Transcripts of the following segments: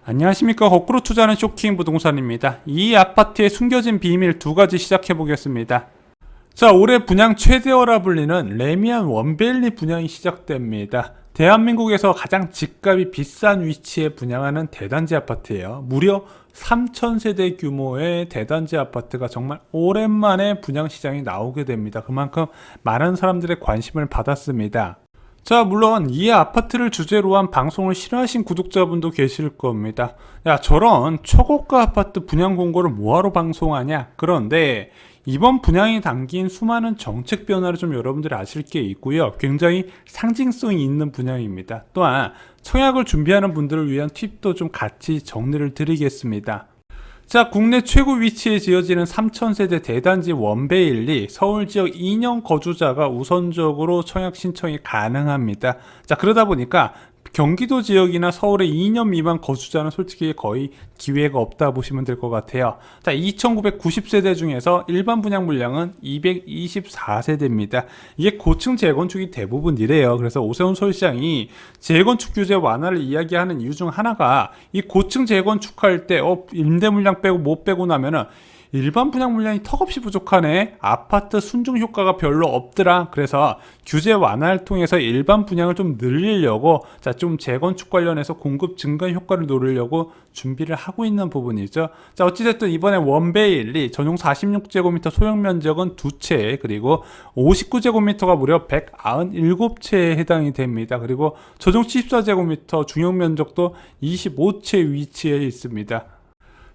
안녕하십니까. 거꾸로 투자하는 쇼킹 부동산입니다. 이 아파트의 숨겨진 비밀 두 가지 시작해 보겠습니다. 자, 올해 분양 최대어라 불리는 레미안 원베일리 분양이 시작됩니다. 대한민국에서 가장 집값이 비싼 위치에 분양하는 대단지 아파트예요. 무려 3,000세대 규모의 대단지 아파트가 정말 오랜만에 분양 시장이 나오게 됩니다. 그만큼 많은 사람들의 관심을 받았습니다. 자, 물론 이 아파트를 주제로 한 방송을 싫어하신 구독자분도 계실 겁니다. 야, 저런 초고가 아파트 분양 공고를 뭐하러 방송하냐? 그런데 이번 분양이 담긴 수많은 정책 변화를 좀 여러분들이 아실 게 있고요. 굉장히 상징성이 있는 분양입니다. 또한 청약을 준비하는 분들을 위한 팁도 좀 같이 정리를 드리겠습니다. 자, 국내 최고 위치에 지어지는 3,000세대 대단지 원베일리, 서울 지역 2년 거주자가 우선적으로 청약 신청이 가능합니다. 자, 그러다 보니까 경기도 지역이나 서울의 2년 미만 거주자는 솔직히 거의 기회가 없다 보시면 될 것 같아요. 자, 2,990세대 중에서 일반 분양 물량은 224세대입니다. 이게 고층 재건축이 대부분이래요. 그래서 오세훈 서울시장이 재건축 규제 완화를 이야기하는 이유 중 하나가 이 고층 재건축할 때 임대 물량 빼고 못 빼고 나면은 일반 분양 물량이 턱없이 부족하네, 아파트 순증 효과가 별로 없더라, 그래서 규제 완화를 통해서 일반 분양을 좀 늘리려고, 자, 좀 재건축 관련해서 공급 증가 효과를 노리려고 준비를 하고 있는 부분이죠. 자, 어찌됐든 이번에 원베일리 전용 46제곱미터 소형 면적은 2채, 그리고 59제곱미터가 무려 197채에 해당이 됩니다. 그리고 전용 74제곱미터 중형 면적도 25채 위치해 있습니다.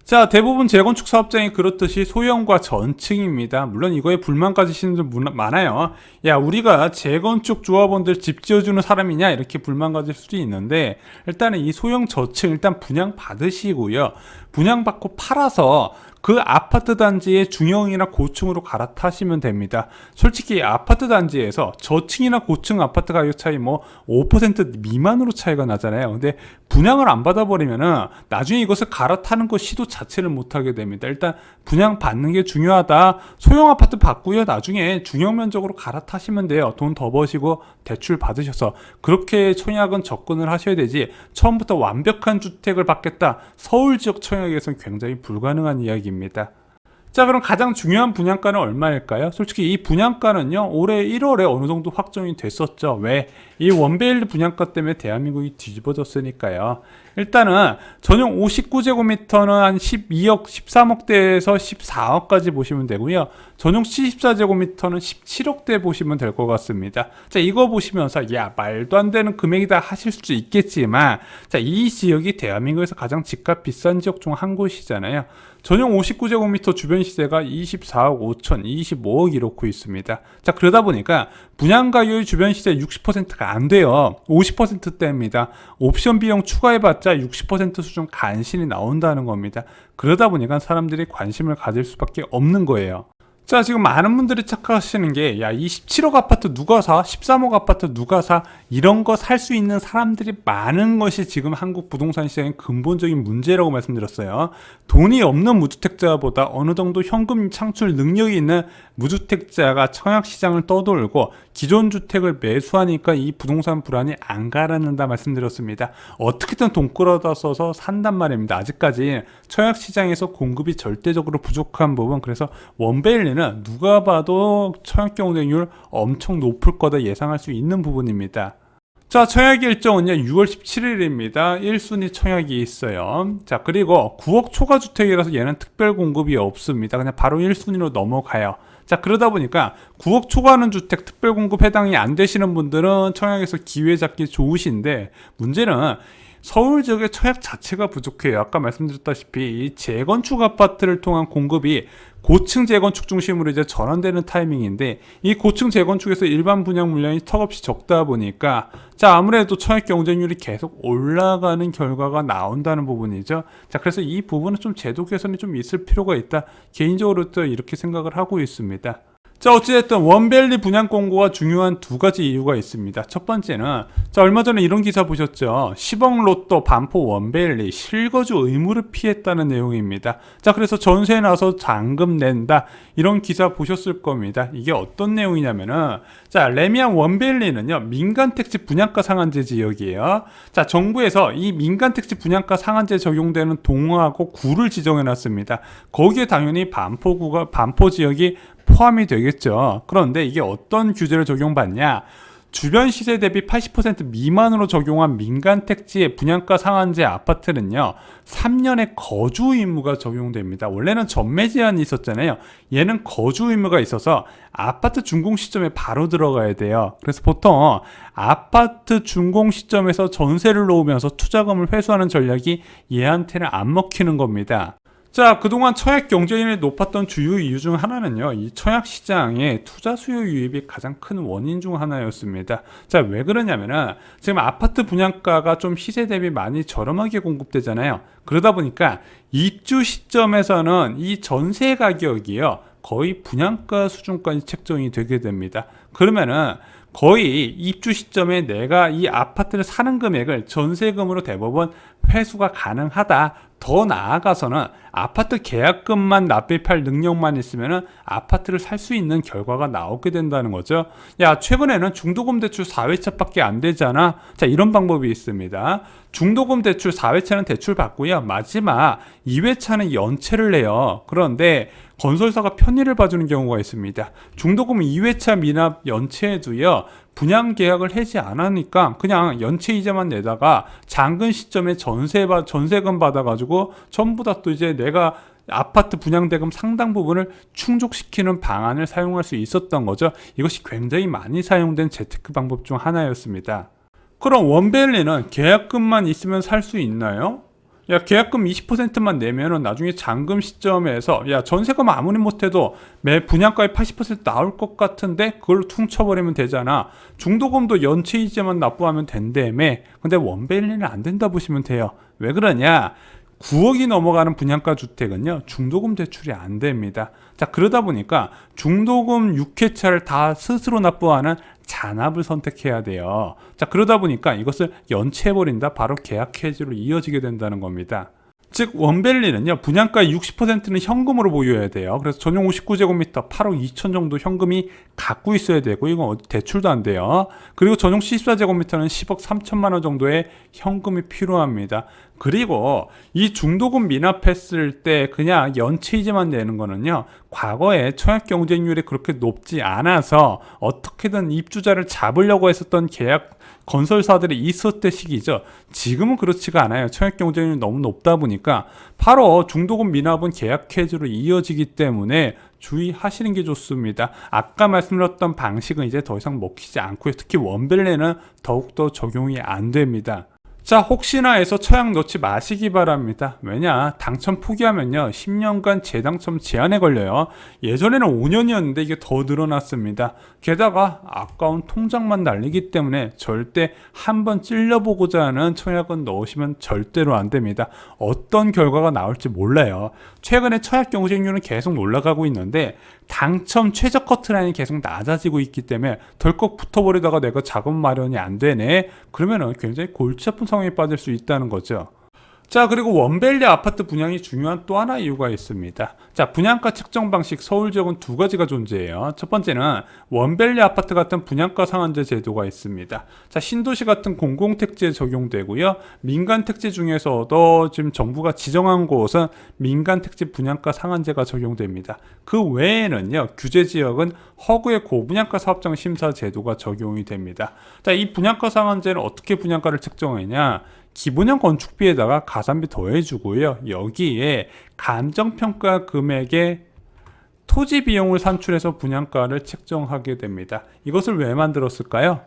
자, 대부분 재건축 사업장이 그렇듯이 소형과 전층입니다. 물론 이거에 불만 가지시는 분들 많아요. 야, 우리가 재건축 조합원들 집 지어주는 사람이냐, 이렇게 불만 가질 수도 있는데, 일단은 이 소형 저층 일단 분양 받으시고요. 분양 받고 팔아서 그 아파트 단지의 중형이나 고층으로 갈아타시면 됩니다. 솔직히 아파트 단지에서 저층이나 고층 아파트 가격 차이 뭐 5% 미만으로 차이가 나잖아요. 근데 분양을 안 받아버리면은 나중에 이것을 갈아타는 것 시도 자체를 못하게 됩니다. 일단 분양 받는 게 중요하다. 소형 아파트 받고요, 나중에 중형 면적으로 갈아타시면 돼요. 돈 더 버시고 대출 받으셔서 그렇게 청약은 접근을 하셔야 되지, 처음부터 완벽한 주택을 받겠다, 서울 지역 청약에서는 굉장히 불가능한 이야기입니다. 자, 그럼 가장 중요한 분양가는 얼마일까요? 솔직히 이 분양가는요, 올해 1월에 어느 정도 확정이 됐었죠. 왜? 이 원베일리 분양가 때문에 대한민국이 뒤집어졌으니까요. 일단은 전용 59제곱미터는 한 12억, 13억대에서 14억까지 보시면 되고요. 전용 74제곱미터는 17억대 보시면 될 것 같습니다. 자, 이거 보시면서 야, 말도 안 되는 금액이다 하실 수도 있겠지만, 자, 이 지역이 대한민국에서 가장 집값 비싼 지역 중 한 곳이잖아요. 전용 59제곱미터 주변 시세가 24억 5천, 25억 이렇고 있습니다. 자, 그러다 보니까 분양 가격의 주변 시세 60%가 안 돼요. 50%대입니다. 옵션 비용 추가해봤자 60% 수준 간신히 나온다는 겁니다. 그러다 보니까 사람들이 관심을 가질 수밖에 없는 거예요. 자, 지금 많은 분들이 착각하시는 게, 야, 이 17억 아파트 누가 사? 13억 아파트 누가 사? 이런 거 살 수 있는 사람들이 많은 것이 지금 한국 부동산 시장의 근본적인 문제라고 말씀드렸어요. 돈이 없는 무주택자보다 어느 정도 현금 창출 능력이 있는 무주택자가 청약 시장을 떠돌고 기존 주택을 매수하니까 이 부동산 불안이 안 가라앉는다 말씀드렸습니다. 어떻게든 돈 끌어다 써서 산단 말입니다. 아직까지 청약 시장에서 공급이 절대적으로 부족한 부분, 그래서 원베일리는 누가 봐도 청약 경쟁률 엄청 높을 거다 예상할 수 있는 부분입니다. 자, 청약 일정은요 6월 17일입니다. 1순위 청약이 있어요. 자, 그리고 9억 초과 주택이라서 얘는 특별 공급이 없습니다. 그냥 바로 1순위로 넘어가요. 자, 그러다 보니까 9억 초과하는 주택 특별 공급 해당이 안 되시는 분들은 청약에서 기회 잡기 좋으신데, 문제는 서울 지역의 청약 자체가 부족해요. 아까 말씀드렸다시피 이 재건축 아파트를 통한 공급이 고층 재건축 중심으로 이제 전환되는 타이밍인데, 이 고층 재건축에서 일반 분양 물량이 턱없이 적다 보니까, 자, 아무래도 청약 경쟁률이 계속 올라가는 결과가 나온다는 부분이죠. 자, 그래서 이 부분은 좀 제도 개선이 좀 있을 필요가 있다, 개인적으로 또 이렇게 생각을 하고 있습니다. 자, 어찌됐든 원밸리 분양 공고가 중요한 두 가지 이유가 있습니다. 첫 번째는, 자, 얼마 전에 이런 기사 보셨죠? 10억 로또 반포 원밸리 실거주 의무를 피했다는 내용입니다. 자, 그래서 전세에 나서 잔금 낸다, 이런 기사 보셨을 겁니다. 이게 어떤 내용이냐면은, 자, 레미안 원밸리는요, 민간택지 분양가 상한제 지역이에요. 자, 정부에서 이 민간택지 분양가 상한제 적용되는 동하고 구를 지정해 놨습니다. 거기에 당연히 반포 지역이 포함이 되겠죠. 그런데 이게 어떤 규제를 적용받냐? 주변 시세 대비 80% 미만으로 적용한 민간 택지의 분양가 상한제 아파트는요, 3년의 거주 의무가 적용됩니다. 원래는 전매 제한이 있었잖아요. 얘는 거주 의무가 있어서 아파트 준공 시점에 바로 들어가야 돼요. 그래서 보통 아파트 준공 시점에서 전세를 놓으면서 투자금을 회수하는 전략이 얘한테는 안 먹히는 겁니다. 자, 그동안 청약 경쟁률이 높았던 주요 이유 중 하나는요, 이 청약 시장의 투자 수요 유입이 가장 큰 원인 중 하나였습니다. 자, 왜 그러냐면은 지금 아파트 분양가가 좀 시세 대비 많이 저렴하게 공급되잖아요. 그러다 보니까 입주 시점에서는 이 전세 가격이요, 거의 분양가 수준까지 책정이 되게 됩니다. 그러면은 거의 입주 시점에 내가 이 아파트를 사는 금액을 전세금으로 대법원 회수가 가능하다. 더 나아가서는 아파트 계약금만 납입할 능력만 있으면은 아파트를 살 수 있는 결과가 나오게 된다는 거죠. 야, 최근에는 중도금 대출 4회차밖에 안 되잖아. 자, 이런 방법이 있습니다. 중도금 대출 4회차는 대출 받고요, 마지막 2회차는 연체를 내요. 그런데 건설사가 편의를 봐주는 경우가 있습니다. 중도금 2회차 미납 연체에도요, 분양 계약을 하지 않으니까 그냥 연체 이자만 내다가 잔금 시점에 전세금 받아가지고 전부 다 또 이제 내가 아파트 분양대금 상당 부분을 충족시키는 방안을 사용할 수 있었던 거죠. 이것이 굉장히 많이 사용된 재테크 방법 중 하나였습니다. 그럼 원밸리는 계약금만 있으면 살 수 있나요? 야, 계약금 20%만 내면은 나중에 잔금 시점에서, 야, 전세금 아무리 못해도 매 분양가의 80% 나올 것 같은데 그걸 퉁쳐버리면 되잖아. 중도금도 연체 이자만 납부하면 된다며. 근데 원밸리는 안 된다 보시면 돼요. 왜 그러냐? 9억이 넘어가는 분양가 주택은요, 중도금 대출이 안 됩니다. 자, 그러다 보니까 중도금 6회차를 다 스스로 납부하는 잔압을 선택해야 돼요. 자, 그러다 보니까 이것을 연체해버린다, 바로 계약 해지로 이어지게 된다는 겁니다. 즉, 원밸리는요, 분양가의 60%는 현금으로 보유해야 돼요. 그래서 전용 59제곱미터 8억 2천 정도 현금이 갖고 있어야 되고, 이건 대출도 안 돼요. 그리고 전용 74제곱미터는 10억 3천만 원 정도의 현금이 필요합니다. 그리고 이 중도금 미납했을 때 그냥 연체이자만 내는 거는요, 과거에 청약 경쟁률이 그렇게 높지 않아서 어떻게든 입주자를 잡으려고 했었던 계약 건설사들이 있었던 시기죠. 지금은 그렇지가 않아요. 청약 경쟁률이 너무 높다 보니까 바로 중도금 미납은 계약 해지로 이어지기 때문에 주의하시는 게 좋습니다. 아까 말씀드렸던 방식은 이제 더 이상 먹히지 않고요. 특히 원밸리는 더욱더 적용이 안 됩니다. 자, 혹시나 해서 청약 넣지 마시기 바랍니다. 왜냐, 당첨 포기하면요, 10년간 재당첨 제한에 걸려요. 예전에는 5년이었는데 이게 더 늘어났습니다. 게다가 아까운 통장만 날리기 때문에 절대 한번 찔려보고자 하는 청약은 넣으시면 절대로 안 됩니다. 어떤 결과가 나올지 몰라요. 최근에 청약 경쟁률은 계속 올라가고 있는데 당첨 최저 커트라인이 계속 낮아지고 있기 때문에 덜컥 붙어버리다가 내가 자금 마련이 안 되네, 그러면은 굉장히 골치 아픈 상황에 빠질 수 있다는 거죠. 자, 그리고 원밸리 아파트 분양이 중요한 또 하나 이유가 있습니다. 자, 분양가 책정 방식, 서울 지역은 두 가지가 존재해요. 첫 번째는 원밸리 아파트 같은 분양가 상한제 제도가 있습니다. 자, 신도시 같은 공공택지에 적용되고요. 민간택지 중에서도 지금 정부가 지정한 곳은 민간택지 분양가 상한제가 적용됩니다. 그 외에는요, 규제지역은 허구의 고분양가 사업장 심사 제도가 적용이 됩니다. 자, 이 분양가 상한제는 어떻게 분양가를 책정하냐? 기본형 건축비에다가 가산비 더해주고요, 여기에 감정평가 금액의 토지 비용을 산출해서 분양가를 책정하게 됩니다. 이것을 왜 만들었을까요?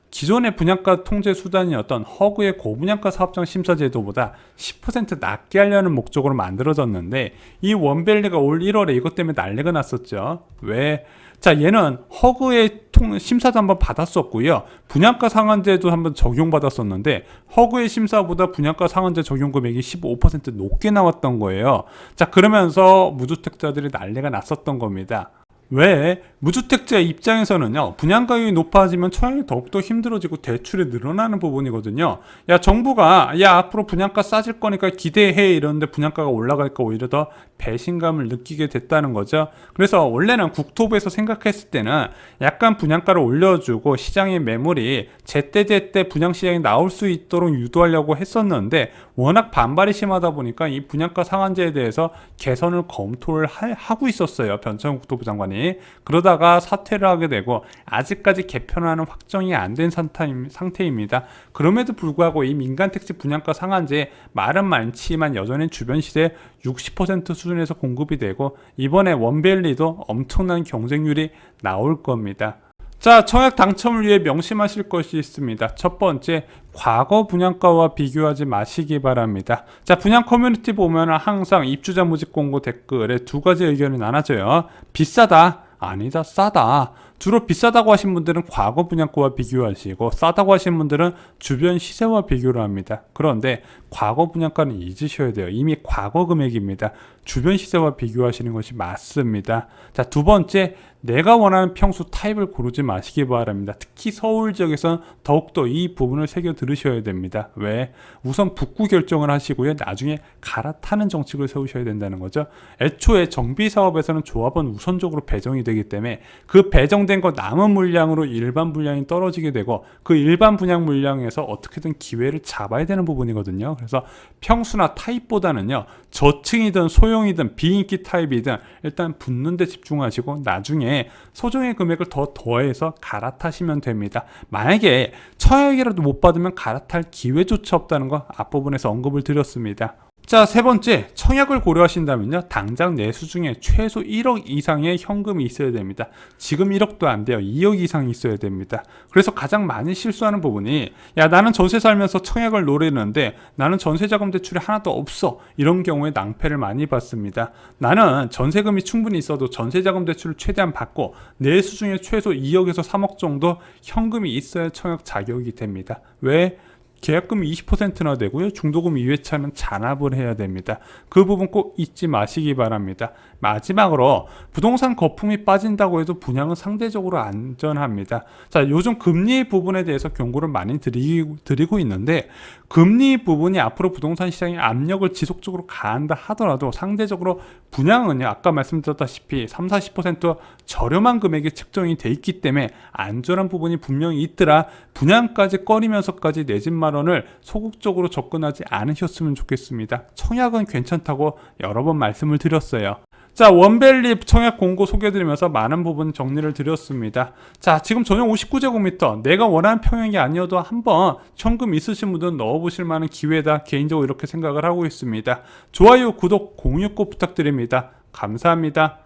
기존의 분양가 통제 수단이었던 허구의 고분양가 사업장 심사 제도보다 10% 낮게 하려는 목적으로 만들어졌는데, 이 원밸리가 올 1월에 이것 때문에 난리가 났었죠. 왜? 자, 얘는 허구의 심사도 한번 받았었고요, 분양가 상한제도 한번 적용받았었는데 허구의 심사보다 분양가 상한제 적용 금액이 15% 높게 나왔던 거예요. 자, 그러면서 무주택자들이 난리가 났었던 겁니다. 왜 무주택자 입장에서는요, 분양가격이 높아지면 청약이 더욱더 힘들어지고 대출이 늘어나는 부분이거든요. 야, 정부가 야 앞으로 분양가 싸질 거니까 기대해 이러는데 분양가가 올라갈까 오히려 더 배신감을 느끼게 됐다는 거죠. 그래서 원래는 국토부에서 생각했을 때는 약간 분양가를 올려주고 시장의 매물이 제때제때 분양시장에 나올 수 있도록 유도하려고 했었는데 워낙 반발이 심하다 보니까 이 분양가 상한제에 대해서 개선을 검토를 하고 있었어요. 변창흠 국토부 장관이. 그러다가 사퇴를 하게 되고 아직까지 개편하는 확정이 안 된 상태입니다. 그럼에도 불구하고 이 민간택지 분양가 상한제 말은 많지만 여전히 주변 시세 60% 수준에서 공급이 되고 이번에 원밸리도 엄청난 경쟁률이 나올 겁니다. 자, 청약 당첨을 위해 명심하실 것이 있습니다. 첫 번째, 과거 분양가와 비교하지 마시기 바랍니다. 자, 분양 커뮤니티 보면 항상 입주자 모집 공고 댓글에 두 가지 의견이 나눠져요. 비싸다, 아니다, 싸다. 주로 비싸다고 하신 분들은 과거 분양가와 비교하시고 싸다고 하신 분들은 주변 시세와 비교를 합니다. 그런데 과거 분양가는 잊으셔야 돼요. 이미 과거 금액입니다. 주변 시세와 비교하시는 것이 맞습니다. 자, 두 번째, 내가 원하는 평수 타입을 고르지 마시기 바랍니다. 특히 서울 지역에서는 더욱더 이 부분을 새겨 들으셔야 됩니다. 왜? 우선 북구 결정을 하시고요. 나중에 갈아타는 정책을 세우셔야 된다는 거죠. 애초에 정비사업에서는 조합은 우선적으로 배정이 되기 때문에 그 배정된 거 남은 물량으로 일반 분량이 떨어지게 되고 그 일반 분양 물량에서 어떻게든 기회를 잡아야 되는 부분이거든요. 그래서 평수나 타입보다는요, 저층이든 소형이든 비인기 타입이든 일단 붙는 데 집중하시고 나중에 소정의 금액을 더 더해서 갈아타시면 됩니다. 만약에 청약이라도 못 받으면 갈아탈 기회조차 없다는 거 앞부분에서 언급을 드렸습니다. 자, 세 번째, 청약을 고려하신다면요, 당장 내수 중에 최소 1억 이상의 현금이 있어야 됩니다. 지금 1억도 안 돼요. 2억 이상이 있어야 됩니다. 그래서 가장 많이 실수하는 부분이, 야, 나는 전세 살면서 청약을 노리는데 나는 전세자금 대출이 하나도 없어. 이런 경우에 낭패를 많이 받습니다. 나는 전세금이 충분히 있어도 전세자금 대출을 최대한 받고 내수 중에 최소 2억에서 3억 정도 현금이 있어야 청약 자격이 됩니다. 왜? 계약금이 20%나 되고요. 중도금 이외차는 잔압을 해야 됩니다. 그 부분 꼭 잊지 마시기 바랍니다. 마지막으로 부동산 거품이 빠진다고 해도 분양은 상대적으로 안전합니다. 자, 요즘 금리 부분에 대해서 경고를 많이 드리고 있는데 금리 부분이 앞으로 부동산 시장에 압력을 지속적으로 가한다 하더라도 상대적으로 분양은요, 아까 말씀드렸다시피 30-40% 저렴한 금액이 책정이 돼 있기 때문에 안전한 부분이 분명히 있더라. 분양까지 꺼리면서까지 내 집 마련을 소극적으로 접근하지 않으셨으면 좋겠습니다. 청약은 괜찮다고 여러 번 말씀을 드렸어요. 자, 원밸리 청약 공고 소개해드리면서 많은 부분 정리를 드렸습니다. 자, 지금 전용 59제곱미터 내가 원하는 평형이 아니어도 한번 현금 있으신 분들은 넣어보실 만한 기회다, 개인적으로 이렇게 생각을 하고 있습니다. 좋아요, 구독, 공유 꼭 부탁드립니다. 감사합니다.